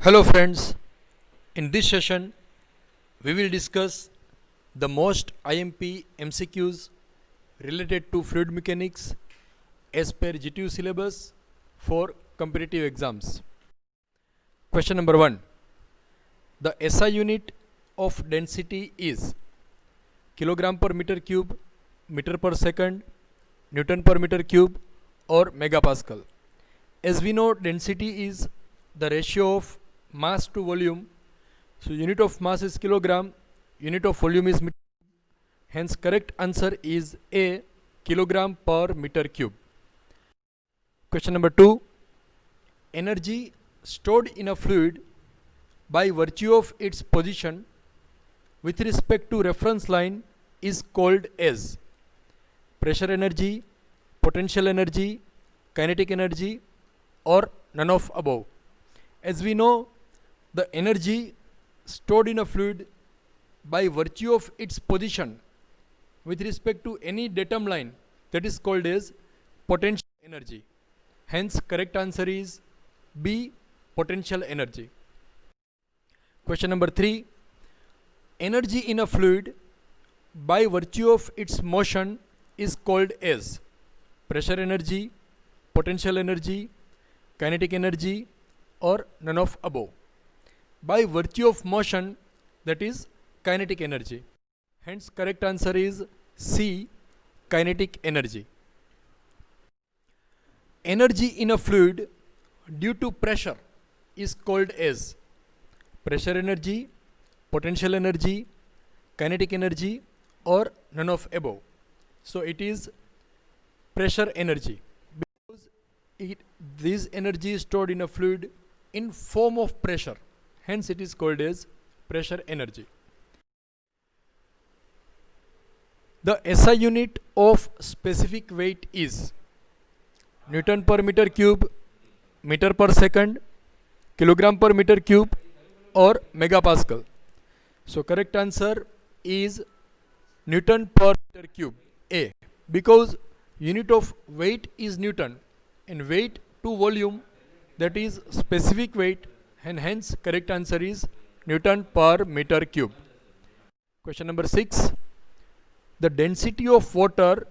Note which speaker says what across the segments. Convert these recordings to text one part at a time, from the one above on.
Speaker 1: Hello, friends. In this session, we will discuss the most IMP MCQs related to fluid mechanics as per GTU syllabus for competitive exams. Question number 1. The SI unit of density is kilogram per meter cube, meter per second, Newton per meter cube, or megapascal. As we know, density is the ratio of mass to volume. So unit of mass is kilogram, unit of volume is meter. Hence correct answer is A, kilogram per meter cube. Question number 2. Energy stored in a fluid by virtue of its position with respect to reference line is called as pressure energy, potential energy, kinetic energy, or none of above. As we know, the energy stored in a fluid by virtue of its position with respect to any datum line, that is called as potential energy. Hence correct answer is B, potential energy. Question number 3. Energy in a fluid by virtue of its motion is called as pressure energy, potential energy, kinetic energy, or none of above. By virtue of motion, that is kinetic energy. Hence correct answer is C, kinetic energy. Energy in a fluid due to pressure is called as pressure energy, potential energy, kinetic energy, or none of above. So it is pressure energy because this energy is stored in a fluid in form of pressure. Hence it is called as pressure energy. The SI unit of specific weight is Newton per meter cube, meter per second, kilogram per meter cube, or megapascal. So correct answer is Newton per meter cube, A, because unit of weight is Newton and weight to volume, that is specific weight, and hence correct answer is Newton per meter cube. Question number 6. The density of water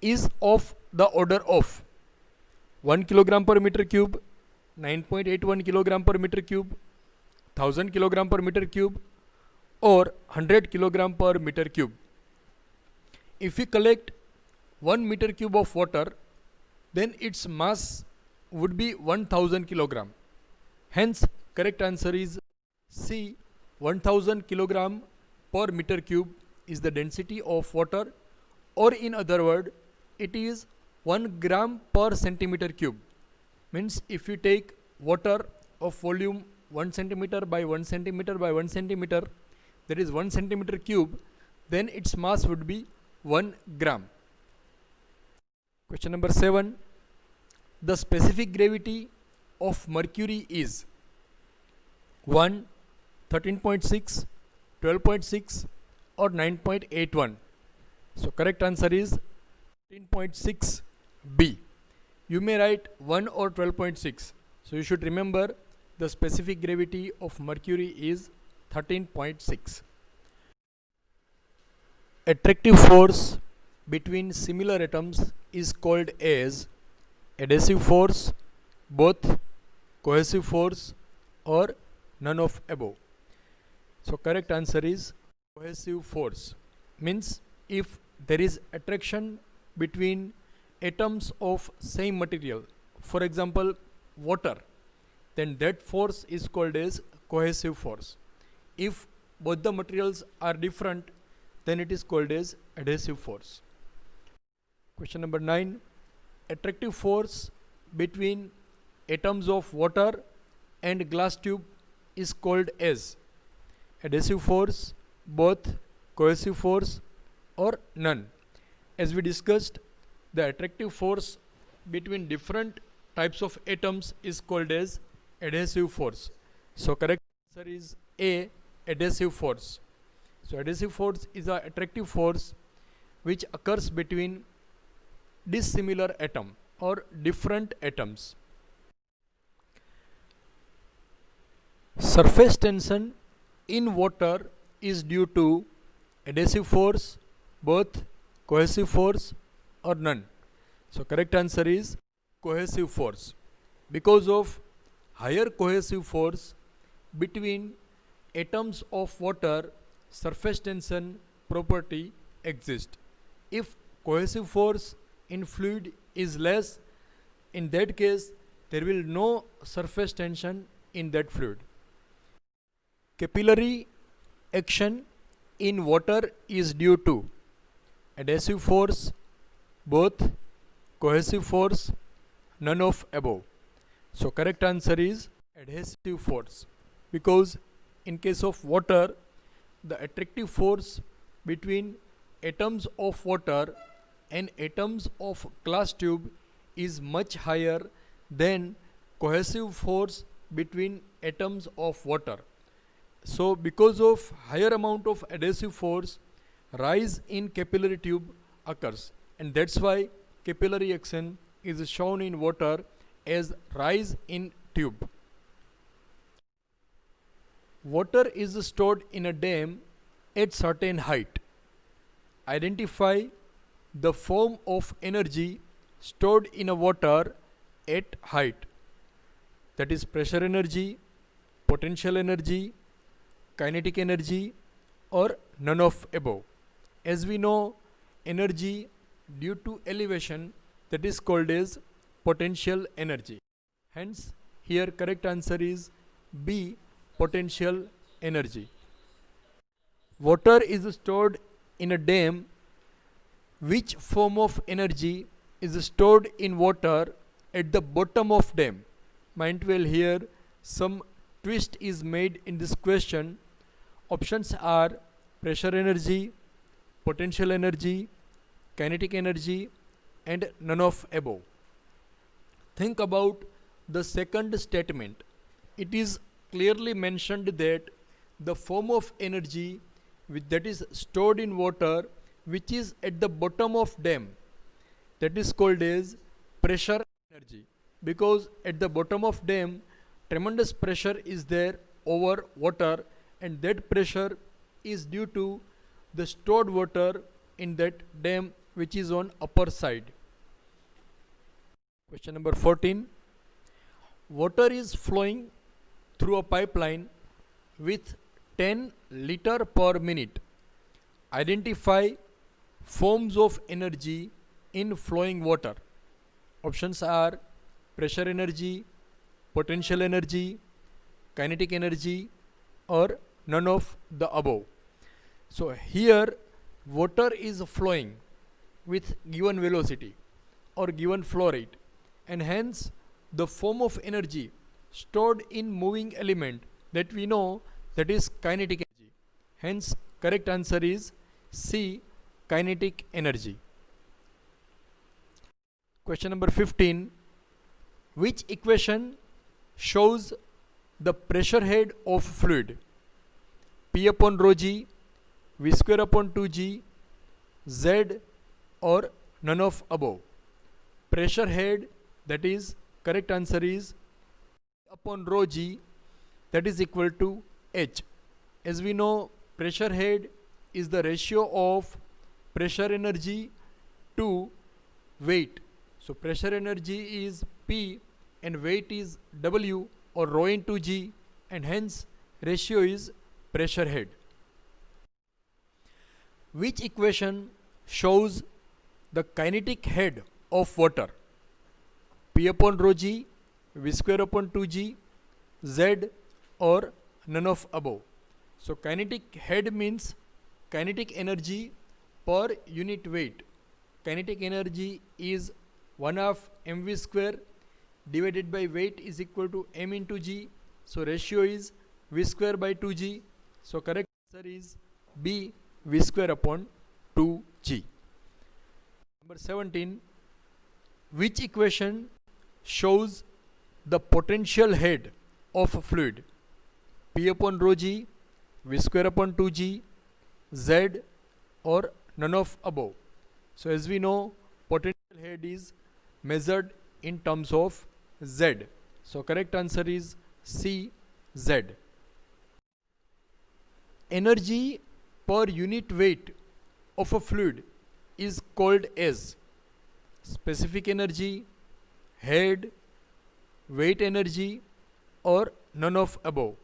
Speaker 1: is of the order of 1 kilogram per meter cube, 9.81 kilogram per meter cube, 1000 kilogram per meter cube, or 100 kilogram per meter cube. If we collect 1 meter cube of water, then its mass would be 1000 kilogram. Hence correct answer is C, 1000 kilogram per meter cube is the density of water, or in other word, it is 1 gram per centimeter cube. Means if you take water of volume 1 centimeter by 1 centimeter by 1 centimeter, that is 1 centimeter cube, then its mass would be 1 gram. Question number 7. The specific gravity of mercury is 1, 13.6, 12.6, or 9.81. So correct answer is 13.6 B. You may write 1 or 12.6. So you should remember the specific gravity of mercury is 13.6. Attractive force between similar atoms is called as adhesive force, both, cohesive force, or none of above. So correct answer is cohesive force. Means if there is attraction between atoms of same material, for example water, then that force is called as cohesive force. If both the materials are different, then it is called as adhesive force. Question number 9. Attractive force between atoms of water and glass tube is called as adhesive force, both, cohesive force, or none. As we discussed, the attractive force between different types of atoms is called as adhesive force. So correct answer is A, adhesive force. So adhesive force is an attractive force which occurs between dissimilar atom or different atoms. Surface tension in water is due to adhesive force, both cohesive force or none. So correct answer is cohesive force. Because of higher cohesive force between atoms of water, surface tension property exists. If cohesive force in fluid is less, in that case there will no surface tension in that fluid. Capillary action in water is due to adhesive force, both cohesive force, none of above. So correct answer is adhesive force, because in case of water the attractive force between atoms of water and atoms of glass tube is much higher than cohesive force between atoms of water. So because of higher amount of adhesive force, rise in capillary tube occurs, and that's why capillary action is shown in water as rise in tube. Water is stored in a dam at certain height. Identify the form of energy stored in a water at height. That is pressure energy, potential energy, kinetic energy, or none of above. As we know, energy due to elevation, that is called as potential energy. Hence, here correct answer is B, potential energy. Water is stored in a dam. Which form of energy is stored in water at the bottom of dam? Mind well, here some twist is made in this question. Options are pressure energy, potential energy, kinetic energy, and none of above. Think about the second statement. It is clearly mentioned that the form of energy that is stored in water which is at the bottom of dam, that is called as pressure energy, because at the bottom of dam tremendous pressure is there over water, and that pressure is due to the stored water in that dam which is on upper side. Question number 14. Water is flowing through a pipeline with 10 liter per minute. Identify forms of energy in flowing water. Options are pressure energy, potential energy, kinetic energy, or none of the above. So here water is flowing with given velocity or given flow rate, and hence the form of energy stored in moving element that we know, that is kinetic energy. Hence correct answer is C, kinetic energy. Question number 15. Which equation shows the pressure head of fluid? P upon rho g, V square upon 2g, Z, or none of above. Pressure head, that is correct answer is upon rho g, that is equal to H. As we know, pressure head is the ratio of pressure energy to weight. So pressure energy is P and weight is W or rho into G, and hence ratio is pressure head. Which equation shows the kinetic head of water? P upon rho G, V square upon 2G, Z, or none of above. So kinetic head means kinetic energy per unit weight. Kinetic energy is 1 half mv square divided by weight is equal to m into g. So ratio is v square by 2g. So correct answer is B, v square upon 2g. Number 17. Which equation shows the potential head of a fluid? P upon rho g, v square upon 2g, Z, or none of above. So as we know, potential head is measured in terms of Z. So correct answer is C, Z. energy per unit weight of a fluid is called as specific energy, head, weight energy, or none of above.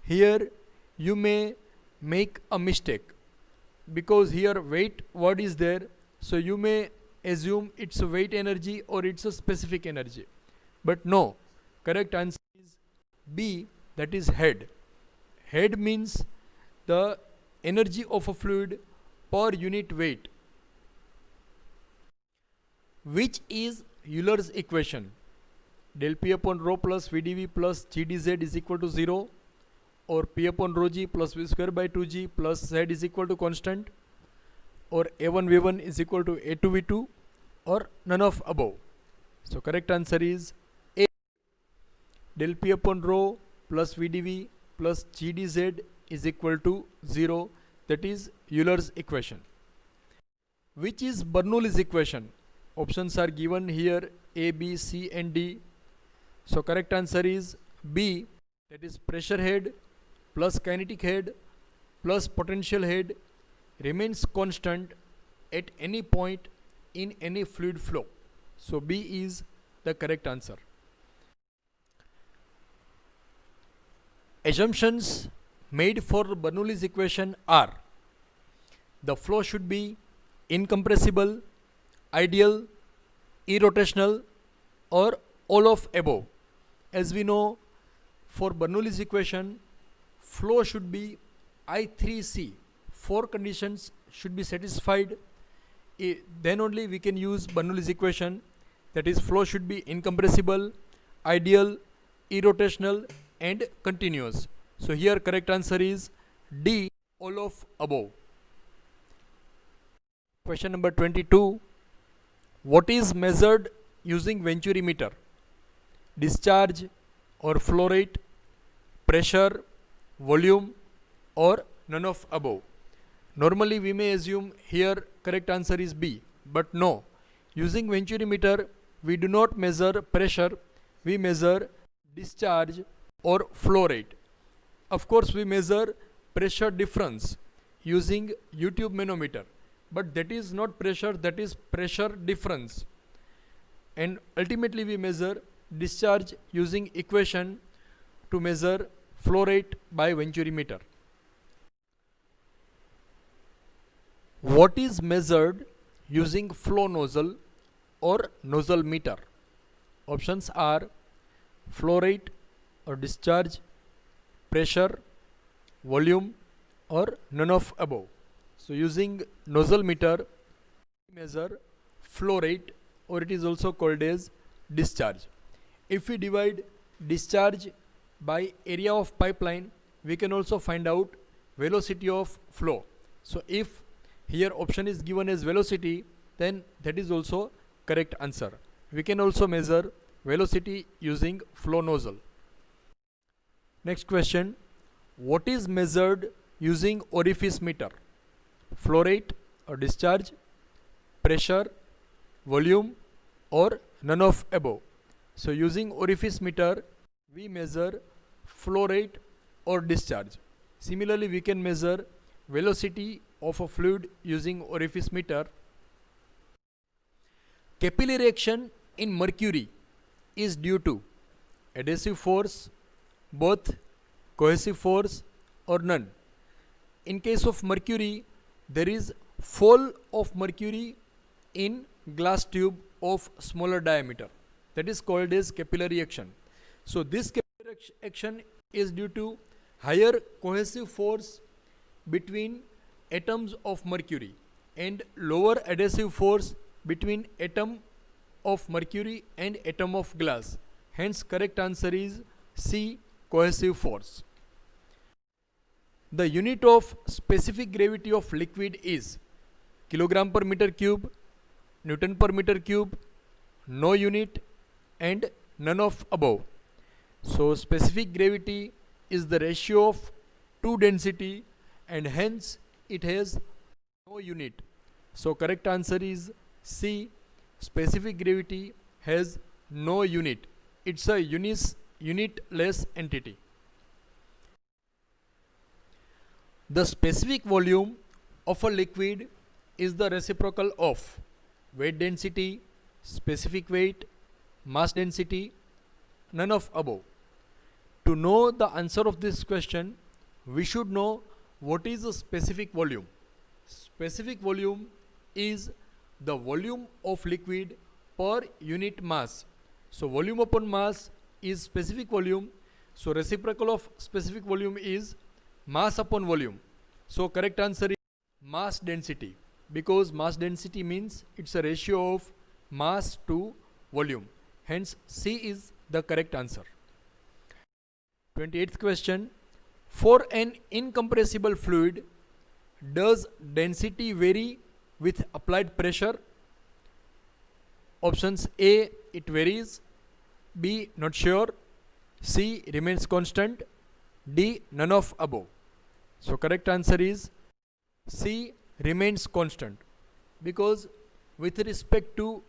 Speaker 1: Here you may make a mistake because here weight word is there, so you may assume it's a weight energy or it's a specific energy, but no, correct answer is B, that is head. Head means the energy of a fluid per unit weight, which is Euler's equation. Del P upon rho plus VdV plus GdZ is equal to 0, or P upon rho G plus V square by 2G plus Z is equal to constant, or A1 V1 is equal to A2 V2, or none of above. So correct answer is A. Del P upon rho plus VdV plus GdZ is equal to 0, that is Euler's equation. Which is Bernoulli's equation? Options are given here, A, B, C and D. So correct answer is B, that is pressure head plus kinetic head plus potential head remains constant at any point in any fluid flow. So B is the correct answer. Assumptions made for Bernoulli's equation are: the flow should be incompressible, ideal, irrotational, or all of above. As we know, for Bernoulli's equation, flow should be I3C. 4 conditions should be satisfied. Then only we can use Bernoulli's equation. That is, flow should be incompressible, ideal, irrotational, and continuous. So here correct answer is D, all of above. Question number 22. What is measured using Venturi meter? Discharge or flow rate, pressure, volume, or none of above? Normally we may assume here correct answer is B, but no. Using Venturi meter we do not measure pressure, we measure discharge or flow rate. Of course we measure pressure difference using U-tube manometer, but that is not pressure, that is pressure difference. And ultimately we measure discharge using equation to measure flow rate by Venturi meter. What is measured using flow nozzle or nozzle meter? Options are flow rate or discharge, pressure, volume, or none of above. So using nozzle meter we measure flow rate, or it is also called as discharge. If we divide discharge by area of pipeline, we can also find out velocity of flow. So if here option is given as velocity, then that is also correct answer. We can also measure velocity using flow nozzle. Next question. What is measured using orifice meter? Flow rate or discharge, pressure, volume, or none of above? So using orifice meter we measure flow rate or discharge. Similarly we can measure velocity of a fluid using orifice meter. Capillary action in mercury is due to adhesive force, both, cohesive force, or none. In case of mercury, there is fall of mercury in glass tube of smaller diameter. That is called as capillary action. So this capillary action is due to higher cohesive force between atoms of mercury and lower adhesive force between atom of mercury and atom of glass. Hence correct answer is C, cohesive force. The unit of specific gravity of liquid is kilogram per meter cube, Newton per meter cube, no unit, and none of above. So specific gravity is the ratio of two density, and hence it has no unit. So correct answer is C, specific gravity has no unit. It's a unitless entity. The specific volume of a liquid is the reciprocal of weight density, specific weight, mass density, none of above. To know the answer of this question, we should know what is a specific volume. Specific volume is the volume of liquid per unit mass. So volume upon mass is specific volume. So reciprocal of specific volume is mass upon volume. So correct answer is mass density, because mass density means it's a ratio of mass to volume. Hence C is the correct answer. 28th question. For an incompressible fluid, does density vary with applied pressure? Options A, it varies. B, not sure. C, remains constant. D, none of above. So correct answer is C, remains constant, because with respect to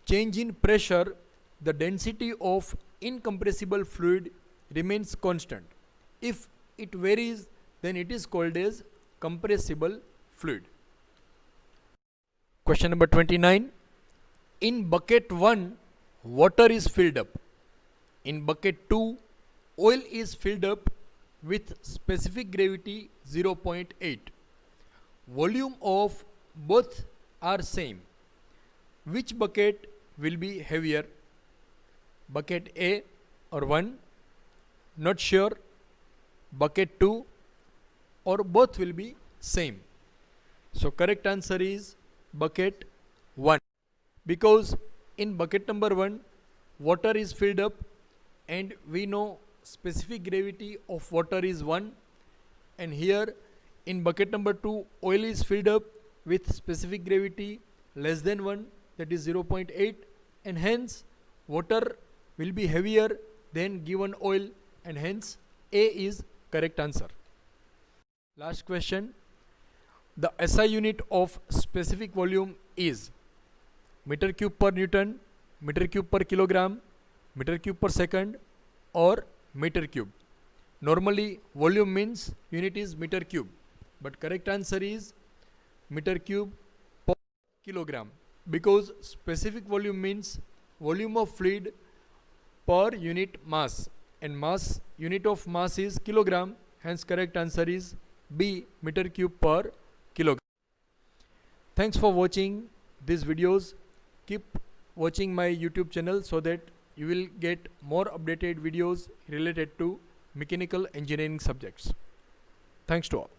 Speaker 1: change in pressure, the density of incompressible fluid remains constant. If it varies, then it is called as compressible fluid. Question number 29. In bucket 1, water is filled up. In bucket 2, oil is filled up with specific gravity 0.8. Volume of both are same. Which bucket will be heavier? Bucket A or 1? Not sure. Bucket 2, or both will be same. So correct answer is bucket 1, because in bucket number 1 water is filled up and we know specific gravity of water is 1, and here in bucket number 2 oil is filled up with specific gravity less than 1, that is 0.8, and hence water will be heavier than given oil, and hence A is correct answer. Last question. The SI unit of specific volume is meter cube per Newton, meter cube per kilogram, meter cube per second, or meter cube. Normally volume means unit is meter cube, but correct answer is meter cube per kilogram, because specific volume means volume of fluid per unit mass, and mass unit of mass is kilogram. Hence correct answer is B, meter cube per kilogram. Thanks for watching these videos. Keep watching my YouTube channel so that you will get more updated videos related to mechanical engineering subjects. Thanks to all.